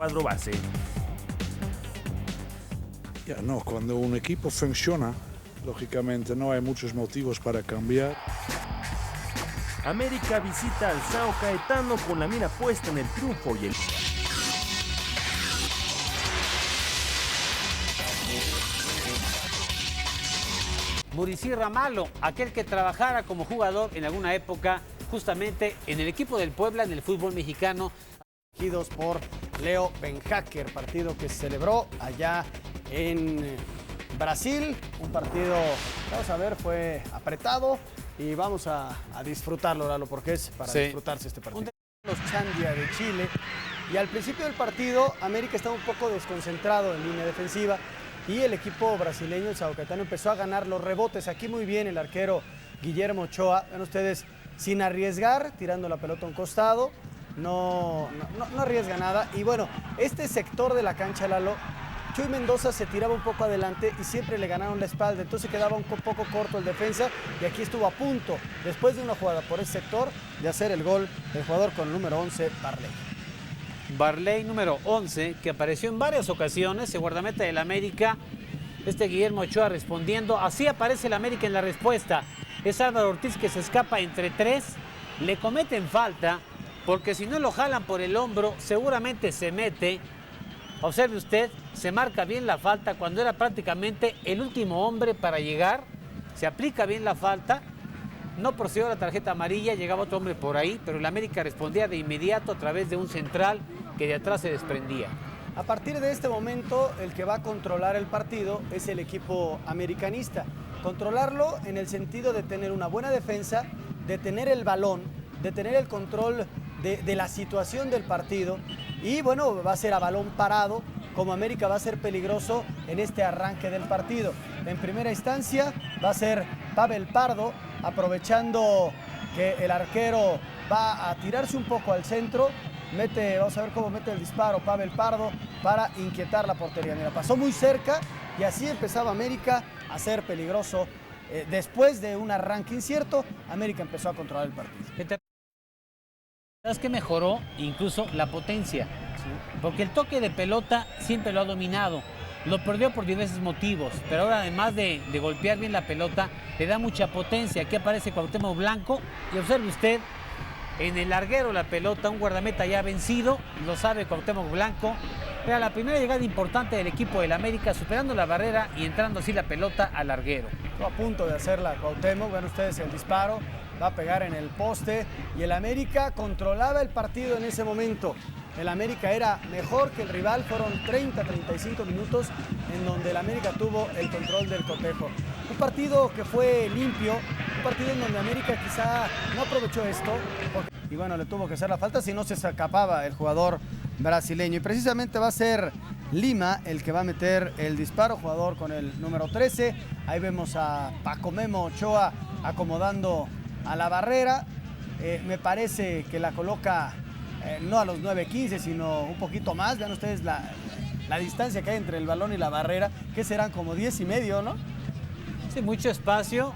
cuadro base. Ya no, cuando un equipo funciona, lógicamente no hay muchos motivos para cambiar. América visita al Sao Caetano con la mira puesta en el triunfo y el... Muricy Ramalho, aquel que trabajara como jugador en alguna época justamente en el equipo del Puebla en el fútbol mexicano. Dirigidos por Leo Benhacker, partido que se celebró allá en Brasil, un partido, vamos a ver, fue apretado y vamos a disfrutarlo, Lalo, porque es para disfrutarse este partido. Los Chandia de Chile, y al principio del partido América estaba un poco desconcentrado en línea defensiva y el equipo brasileño, el Sao Caetano, empezó a ganar los rebotes. Aquí muy bien el arquero Guillermo Ochoa, ven ustedes, sin arriesgar, tirando la pelota a un costado, no arriesga nada. Y bueno, este sector de la cancha, Lalo, Chuy Mendoza se tiraba un poco adelante y siempre le ganaron la espalda, entonces quedaba un poco corto el defensa y aquí estuvo a punto, después de una jugada por ese sector, de hacer el gol del jugador con el número 11, Varley. Varley, número 11, que apareció en varias ocasiones, el guardameta del América, Guillermo Ochoa respondiendo. Así aparece el América en la respuesta. Es Álvaro Ortiz que se escapa entre tres, le cometen falta, porque si no lo jalan por el hombro, seguramente se mete. Observe usted, se marca bien la falta cuando era prácticamente el último hombre para llegar. Se aplica bien la falta. No procedió la tarjeta amarilla, llegaba otro hombre por ahí, pero el América respondía de inmediato a través de un central que de atrás se desprendía. A partir de este momento, el que va a controlar el partido es el equipo americanista. Controlarlo en el sentido de tener una buena defensa, de tener el balón, de tener el control de la situación del partido. Y bueno, va a ser a balón parado, como América va a ser peligroso en este arranque del partido. En primera instancia va a ser Pavel Pardo, aprovechando que el arquero va a tirarse un poco al centro. Vamos a ver cómo mete el disparo Pavel Pardo para inquietar la portería. Mira, pasó muy cerca y así empezaba América a ser peligroso. Después de un arranque incierto, América empezó a controlar el partido. ¿Sabes qué mejoró? Incluso la potencia. Porque el toque de pelota siempre lo ha dominado. Lo perdió por diversos motivos, pero ahora además de golpear bien la pelota, le da mucha potencia. Aquí aparece Cuauhtémoc Blanco y observe usted, en el larguero la pelota, un guardameta ya vencido, lo sabe Cuauhtémoc Blanco. Era la primera llegada importante del equipo del América, superando la barrera y entrando así la pelota al larguero. Estuvo a punto de hacerla Cuauhtémoc, ven ustedes el disparo, va a pegar en el poste y el América controlaba el partido en ese momento. El América era mejor que el rival, fueron 30-35 minutos en donde el América tuvo el control del cotejo. Un partido que fue limpio, un partido en donde América quizá no aprovechó esto, y bueno, le tuvo que hacer la falta, si no se escapaba el jugador brasileño. Y precisamente va a ser Lima el que va a meter el disparo, jugador con el número 13. Ahí vemos a Paco Memo Ochoa acomodando a la barrera. Me parece que la coloca no a los 9-15, sino un poquito más. Vean ustedes la distancia que hay entre el balón y la barrera, que serán como 10 y medio, ¿no? Sí, mucho espacio.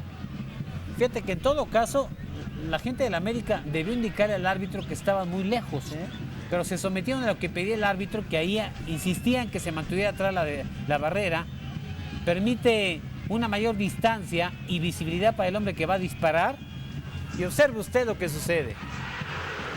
Fíjate que en todo caso, la gente del América debió indicarle al árbitro que estaba muy lejos, pero se sometieron a lo que pedía el árbitro, que ahí insistían que se mantuviera atrás la barrera. Permite una mayor distancia y visibilidad para el hombre que va a disparar. Y observe usted lo que sucede.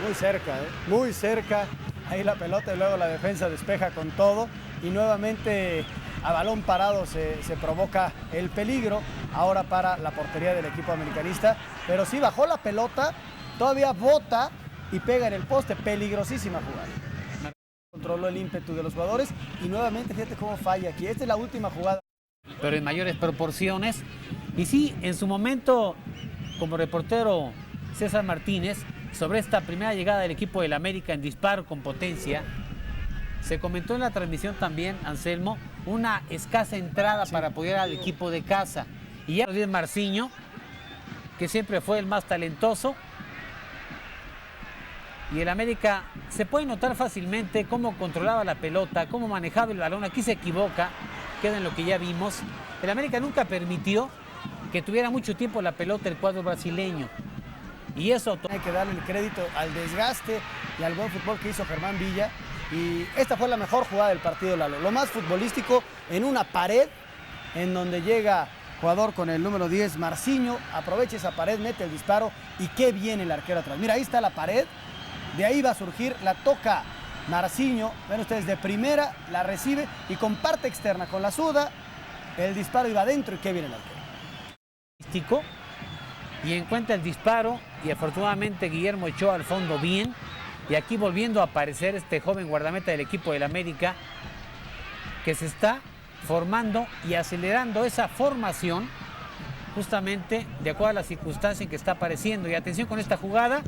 Muy cerca, muy cerca. Ahí la pelota y luego la defensa despeja con todo. Y nuevamente a balón parado se provoca el peligro ahora para la portería del equipo americanista. Pero sí bajó la pelota, todavía bota y pega en el poste. Peligrosísima jugada. Controló el ímpetu de los jugadores y nuevamente fíjate cómo falla aquí. Esta es la última jugada. Pero en mayores proporciones. Y sí, en su momento, como reportero César Martínez, sobre esta primera llegada del equipo del América en disparo con potencia, se comentó en la transmisión también, Anselmo, una escasa entrada para apoyar al equipo de casa. Y ya Rodríguez Marciño, que siempre fue el más talentoso, y el América se puede notar fácilmente cómo controlaba la pelota, cómo manejaba el balón. Aquí se equivoca, queda en lo que ya vimos. El América nunca permitió que tuviera mucho tiempo la pelota el cuadro brasileño. Y eso hay que darle el crédito al desgaste y al buen fútbol que hizo Germán Villa, Y esta fue la mejor jugada del partido, Lalo. Lo más futbolístico en una pared en donde llega jugador con el número 10, Marcinho, aprovecha esa pared, mete el disparo y qué bien el arquero atrás. Mira, ahí está la pared, de ahí va a surgir, la toca Marcinho, ven ustedes, de primera, la recibe y con parte externa, con la zurda, el disparo iba adentro y qué bien el arquero. Y encuentra el disparo y afortunadamente Guillermo echó al fondo bien. Y aquí volviendo a aparecer este joven guardameta del equipo del América que se está formando y acelerando esa formación justamente de acuerdo a la circunstancia en que está apareciendo. Y atención con esta jugada,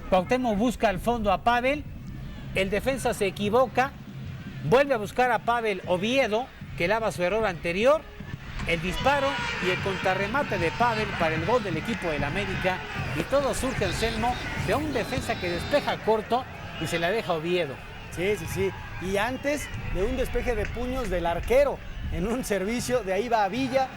Cuauhtémoc busca al fondo a Pavel, el defensa se equivoca, vuelve a buscar a Pavel Oviedo, que lava su error anterior, el disparo y el contrarremate de Pavel para el gol del equipo del América. Y todo surge, Anselmo, de un defensa que despeja corto y se la deja Oviedo. Sí. Y antes de un despeje de puños del arquero en un servicio, de ahí va a Villa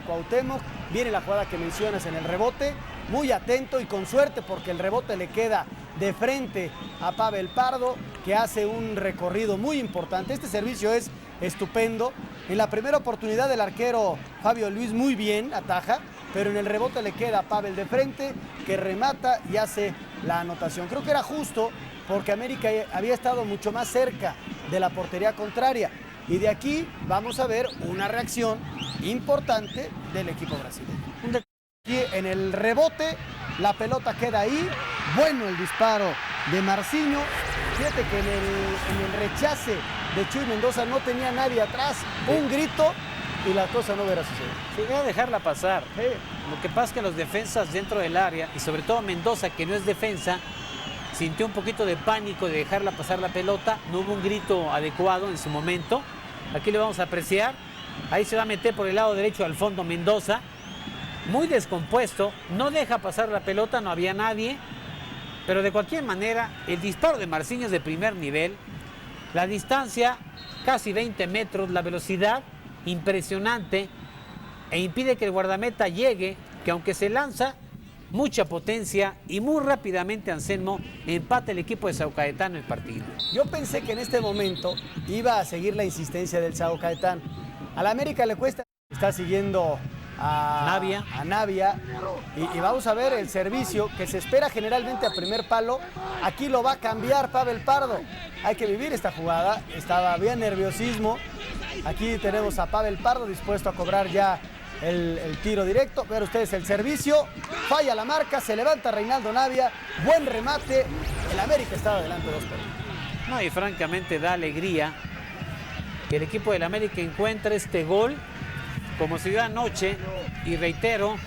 Cuauhtémoc, viene la jugada que mencionas en el rebote, muy atento y con suerte porque el rebote le queda de frente a Pavel Pardo, que hace un recorrido muy importante. Este servicio es estupendo. En la primera oportunidad el arquero Fabio Luis muy bien ataja, pero en el rebote le queda a Pavel de frente, que remata y hace la anotación. Creo que era justo porque América había estado mucho más cerca de la portería contraria. Y de aquí vamos a ver una reacción importante del equipo brasileño. Aquí en el rebote, la pelota queda ahí. Bueno el disparo de Marcinho. Fíjate que en el rechace de Chuy Mendoza no tenía nadie atrás. Un grito y la cosa no hubiera sucedido. Sí, voy a dejarla pasar. Lo que pasa es que los defensas dentro del área, y sobre todo Mendoza, que no es defensa, sintió un poquito de pánico de dejarla pasar la pelota. No hubo un grito adecuado en su momento. Aquí lo vamos a apreciar. Ahí se va a meter por el lado derecho al fondo Mendoza. Muy descompuesto. No deja pasar la pelota, no había nadie. Pero de cualquier manera, el disparo de Marcinho es de primer nivel. La distancia, casi 20 metros. La velocidad, impresionante. E impide que el guardameta llegue, que aunque se lanza, mucha potencia y muy rápidamente, Anselmo, empata el equipo de Sao Caetano el partido. Yo pensé que en este momento iba a seguir la insistencia del Sao Caetano. A la América le cuesta, está siguiendo a Navia y vamos a ver el servicio que se espera generalmente a primer palo. Aquí lo va a cambiar Pavel Pardo. Hay que vivir esta jugada, estaba bien nerviosismo. Aquí tenemos a Pavel Pardo dispuesto a cobrar ya el tiro directo. Vean ustedes el servicio, falla la marca, se levanta Reinaldo Navia, buen remate, el América estaba adelante 2-1. No, y francamente da alegría que el equipo del América encuentre este gol como se dio anoche, y reitero,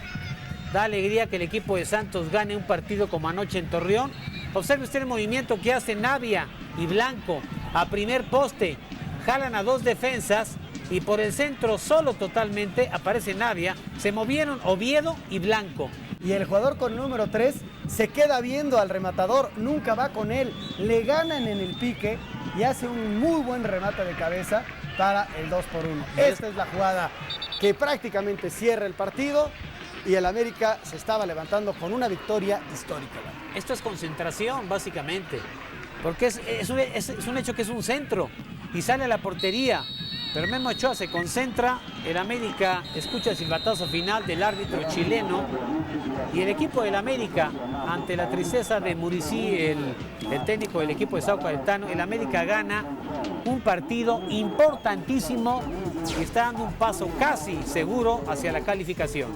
da alegría que el equipo de Santos gane un partido como anoche en Torreón. Observe usted el movimiento que hace Navia y Blanco a primer poste, jalan a dos defensas y por el centro solo totalmente aparece Navia. Se movieron Oviedo y Blanco. Y el jugador con el número 3 se queda viendo al rematador, nunca va con él, le ganan en el pique y hace un muy buen remate de cabeza para el 2-1. Esta es la jugada que prácticamente cierra el partido y el América se estaba levantando con una victoria histórica. Esto es concentración, básicamente, porque es un hecho que es un centro y sale a la portería. Pero Memo Ochoa se concentra, el América escucha el silbatazo final del árbitro chileno y el equipo del América, ante la tristeza de Muricy, el técnico del equipo de Sao Caetano, el América gana un partido importantísimo y está dando un paso casi seguro hacia la calificación.